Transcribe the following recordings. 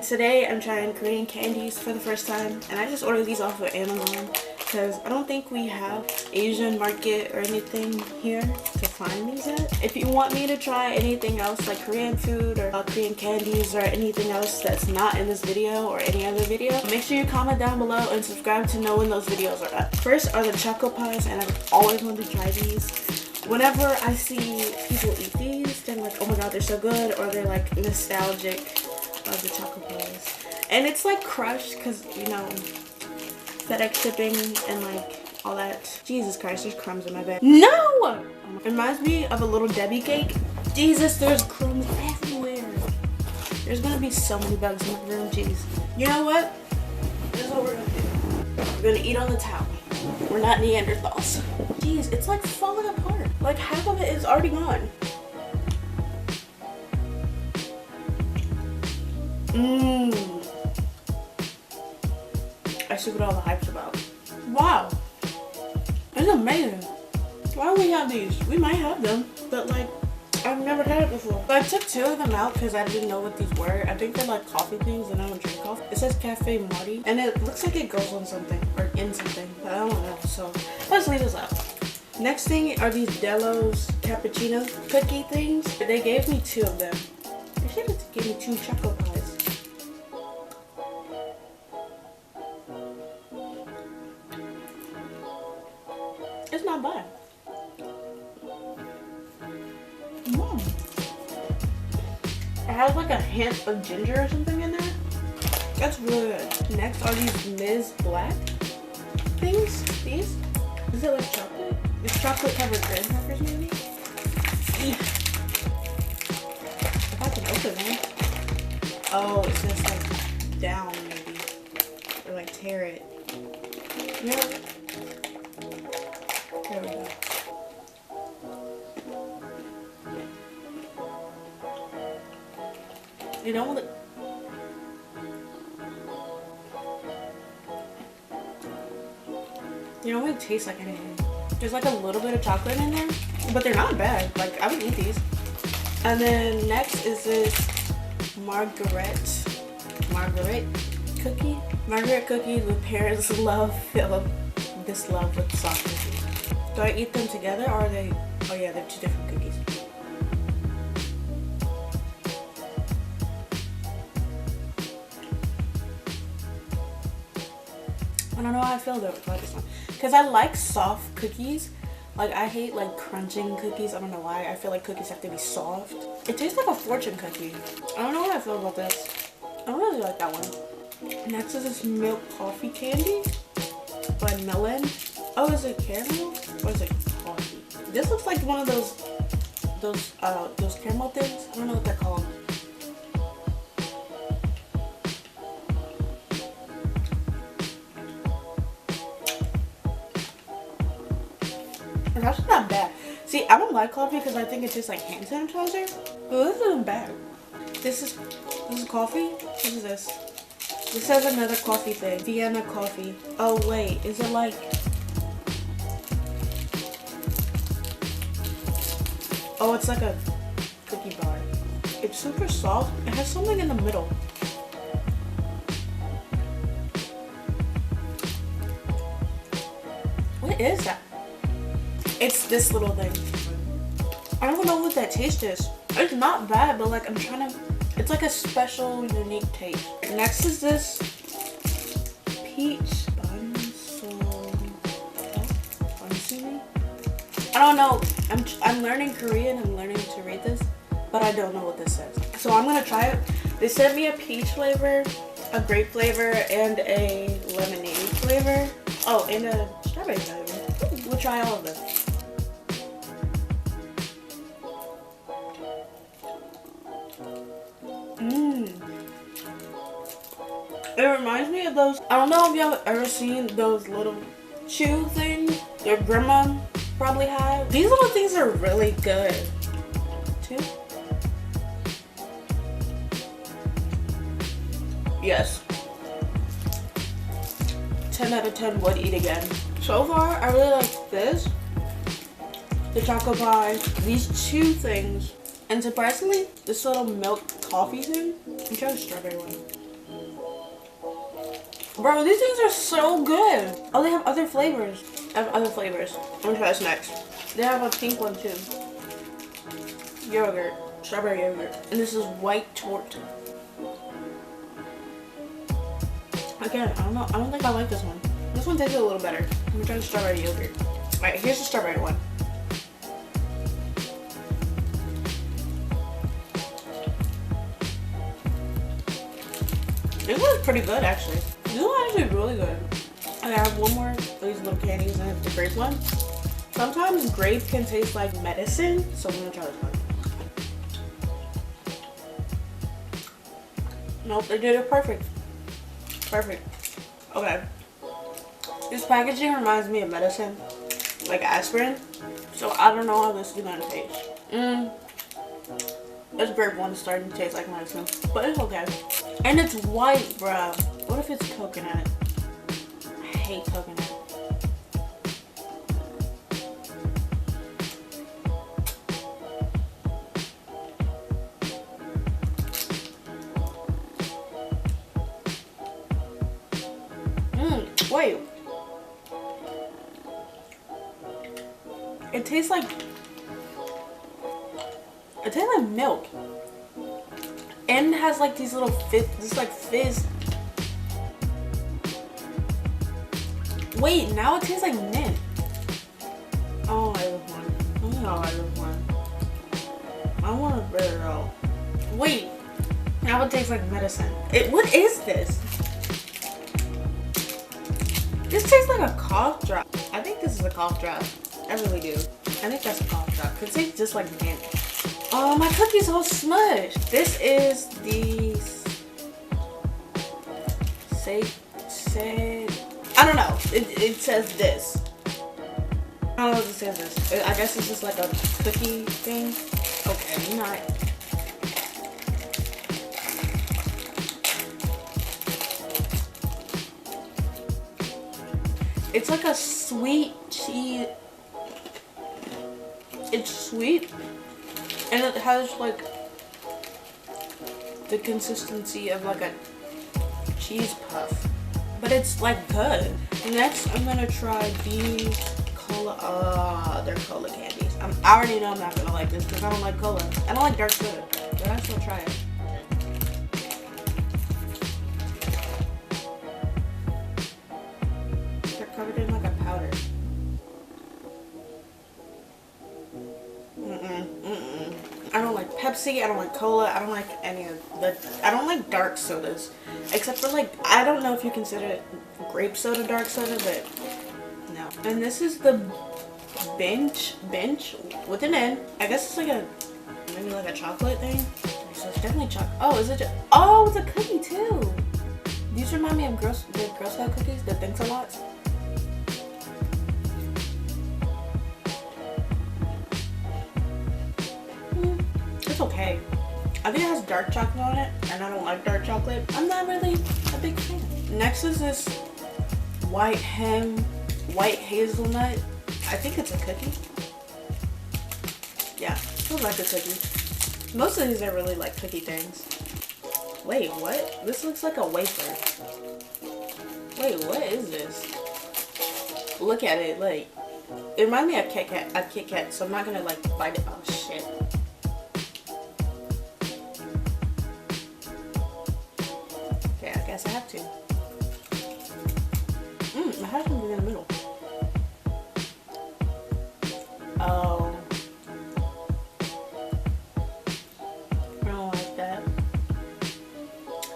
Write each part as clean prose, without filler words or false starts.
today I'm trying Korean candies for the first time, and I just ordered these off of Amazon because I don't think we have Asian market or anything here to find these at. If you want me to try anything else like Korean food or Korean candies or anything else that's not in this video or any other video, make sure you comment down below and subscribe to know when those videos are up. First are the choco pies, and I've always wanted to try these. Whenever I see people eat these, they're like, oh my god, they're so good, or they're like nostalgic of the choco pies. And it's like crushed because, you know, FedEx shipping and like all that. Jesus Christ, there's crumbs in my bed. No! It reminds me of a Little Debbie cake. Jesus, there's crumbs everywhere. There's gonna be so many bugs in my room, jeez. You know what? This is what we're gonna do. We're gonna eat on the towel. We're not Neanderthals. Jeez, it's like falling apart. Like half of it is already gone. I see what all the hype's about. Wow. It's amazing. Why do we have these? We might have them, but like, I've never had it before. But I took 2 of them out because I didn't know what these were. I think they're like coffee things and I don't drink coffee. It says Cafe Marty and it looks like it goes on something or in something, but I don't know. So let's leave this out. Next thing are these Delos cappuccino cookie things. They gave me 2 of them. They should have given me 2 choco pies. It's not bad. It has like a hint of ginger or something in there. That's really good. Next are these Ms. Black things. These? Is it like chocolate? It's chocolate covered graham crackers maybe? Eek. If I can open it. Oh, it's just like down maybe. Or like tear it. Yeah. There we go. You know what? You know what it tastes like anything. There's like a little bit of chocolate in there, but they're not bad. Like I would eat these. And then next is this Margaret cookie. Margaret cookies with parents love fill this love with soft cookies. Do I eat them together or are they? Oh yeah, they're 2 different cookies. I don't know how I feel though about this one. Because I like soft cookies. Like I hate like crunching cookies. I don't know why. I feel like cookies have to be soft. It tastes like a fortune cookie. I don't know how I feel about this. I don't really like that one. Next is this milk coffee candy by Melon. Oh, is it caramel? Or is it coffee? This looks like one of those caramel things. I don't know what they're called. That's not bad. See, I don't like coffee because I think it's just like hand sanitizer. But this isn't bad. This is coffee. What is this? This has another coffee thing. Vienna coffee. Oh wait, is it like? Oh, it's like a cookie bar. It's super soft. It has something in the middle. What is that? It's this little thing. I don't know what that taste is. It's not bad, but like I'm trying to, it's like a special, unique taste. Next is this peach bun. So, I don't know. I'm learning Korean. I'm learning to read this, but I don't know what this says. So I'm gonna try it. They sent me a peach flavor, a grape flavor, and a lemonade flavor. Oh, and a strawberry flavor. We'll try all of them. It reminds me of those, I don't know if y'all have ever seen those little chew things your grandma probably had. These little things are really good too. Yes. 10 out of 10 would eat again. So far, I really like this, the choco pie, these 2 things, and surprisingly, this little milk coffee thing. I'm trying the strawberry one. Bro, these things are so good. Oh, they have other flavors. I have other flavors. I'm gonna try this next. They have a pink one too. Yogurt. Strawberry yogurt. And this is white torte. Again, I don't know. I don't think I like this one. This one tastes a little better. Let me try the strawberry yogurt. Alright, here's the strawberry one. This one's pretty good actually. This one's actually really good. And I have one more of these little candies and I have the grape one. Sometimes grape can taste like medicine, so I'm gonna try this one. Nope, they did it perfect. Perfect. Okay. This packaging reminds me of medicine, like aspirin. So I don't know how this is gonna taste. This grape one is starting to taste like medicine, but it's okay. And it's white, bruh. What if it's coconut? I hate coconut. Wait. It tastes like milk. And it has like these little fizz. Wait, now it tastes like mint. Oh, I love one. Oh, I love one. I want to bear it out. Wait, now it tastes like medicine. What is this? This tastes like a cough drop. I think this is a cough drop. I really do. I think that's a cough drop. It tastes just like mint. Oh, my cookie's all smudged. This is the I don't know. It says this. I don't know what it says this. I guess it's just like a cookie thing. Okay, not. It's like a sweet cheese. It's sweet. And it has like the consistency of like a cheese puff. But it's like good. Next I'm gonna try these cola. They're cola candies. I already know I'm not gonna like this because I don't like cola. I don't like dark soda. But I still try it. They're covered in like a powder. I don't like Pepsi, I don't like cola, I don't like any of I don't like dark sodas. Except for like, I don't know if you consider it grape soda dark soda, but no. And this is the bench with an N. I guess it's like maybe like a chocolate thing. So it's definitely chocolate. Oh, is it oh, it's a cookie too. These remind me of the Girl Scout cookies, the Thanks-a-Lots. It's okay. I think it has dark chocolate on it, and I don't like dark chocolate. I'm not really a big fan. Next is this white hazelnut. I think it's a cookie. Yeah, feels like a cookie. Most of these are really like cookie things. Wait, what? This looks like a wafer. Wait, what is this? Look at it, like it reminds me of Kit Kat, so I'm not gonna like bite it. Oh shit. I guess I have to. It has something in the middle. Oh. I don't like that.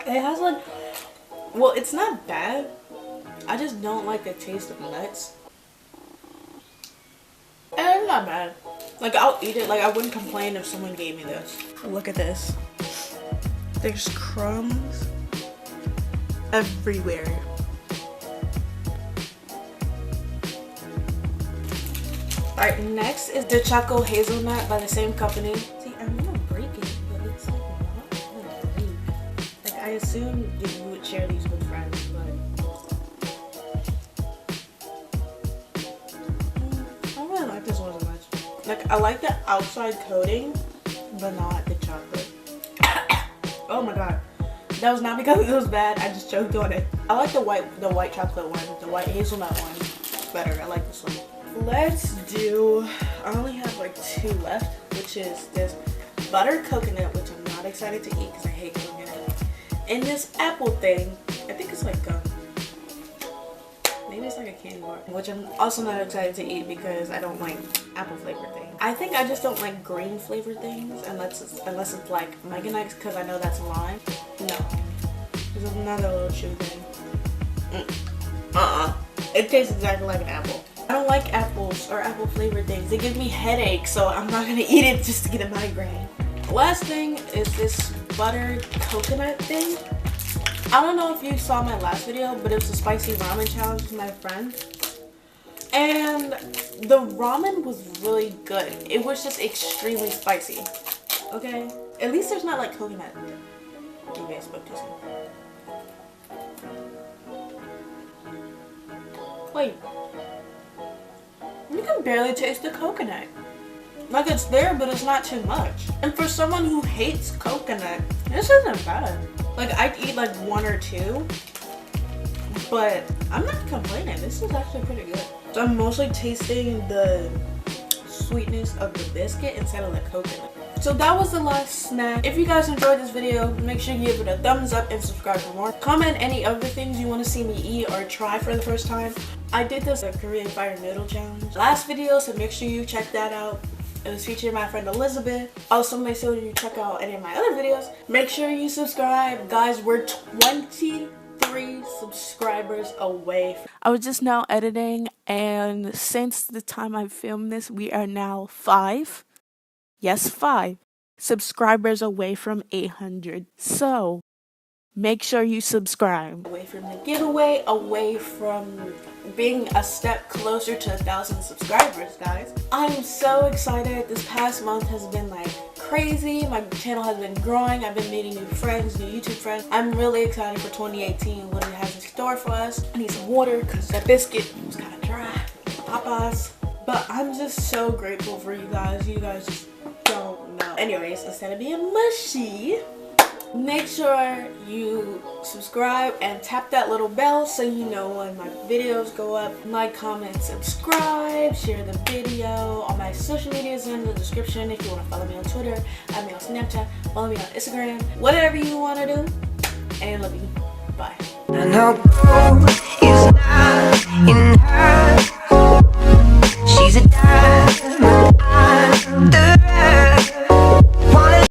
It has like, well, it's not bad. I just don't like the taste of nuts. And it's not bad. Like, I'll eat it. Like, I wouldn't complain if someone gave me this. Look at this. There's crumbs everywhere. Alright, next is the Choco Hazelnut by the same company. See, I'm gonna break it, but it's like not gonna break. Like, I assume you would share these with friends, but I don't really like this one as much. Like, I like the outside coating, but not the chocolate. Oh my god. That was not because it was bad. I just choked on it. I like the white chocolate one, the white hazelnut one better. I like this one. Let's do, I only have like 2 left, which is this butter coconut, which I'm not excited to eat because I hate coconut. And this apple thing, I think it's like maybe it's like a candy bar, which I'm also not excited to eat because I don't like apple flavored things. I think I just don't like green flavored things unless it's like Mega Nights, because I know that's lime. No, there's another little chew thing. It tastes exactly like an apple. I don't like apples or apple flavored things. They give me headaches, so I'm not gonna eat it just to get a migraine. Last thing is this buttered coconut thing. I don't know if you saw my last video, but it was a spicy ramen challenge with my friend. And the ramen was really good. It was just extremely spicy. Okay? At least there's not like coconut. Maybe I spoke too soon. Wait. You can barely taste the coconut. Like, it's there, but it's not too much. And for someone who hates coconut, this isn't bad. Like, I'd eat like 1 or 2, but I'm not complaining. This is actually pretty good. So I'm mostly tasting the sweetness of the biscuit instead of the coconut. So that was the last snack. If you guys enjoyed this video, make sure you give it a thumbs up and subscribe for more. Comment any other things you want to see me eat or try for the first time. I did this Korean fire noodle challenge last video, so make sure you check that out. It was featuring my friend Elizabeth. Also, make sure you check out any of my other videos. Make sure you subscribe. Guys, we're 23 subscribers away. I was just now editing, and since the time I filmed this, we are now 5. Yes, 5 subscribers away from 800. So, make sure you subscribe. Away from the giveaway, away from being a step closer to 1,000 subscribers, guys. I'm so excited. This past month has been like crazy. My channel has been growing. I've been meeting new friends, new YouTube friends. I'm really excited for 2018, what it has in store for us. I need some water because that biscuit was kind of dry. Popeyes. But I'm just so grateful for you guys. You guys just don't know. Anyways, instead of being mushy, make sure you subscribe and tap that little bell so you know when my videos go up. Like, comment, subscribe, share the video. All my social media is in the description. If you want to follow me on Twitter, add me on Snapchat, follow me on Instagram, whatever you want to do. And love you. Bye. I know is not in her. She's a dime.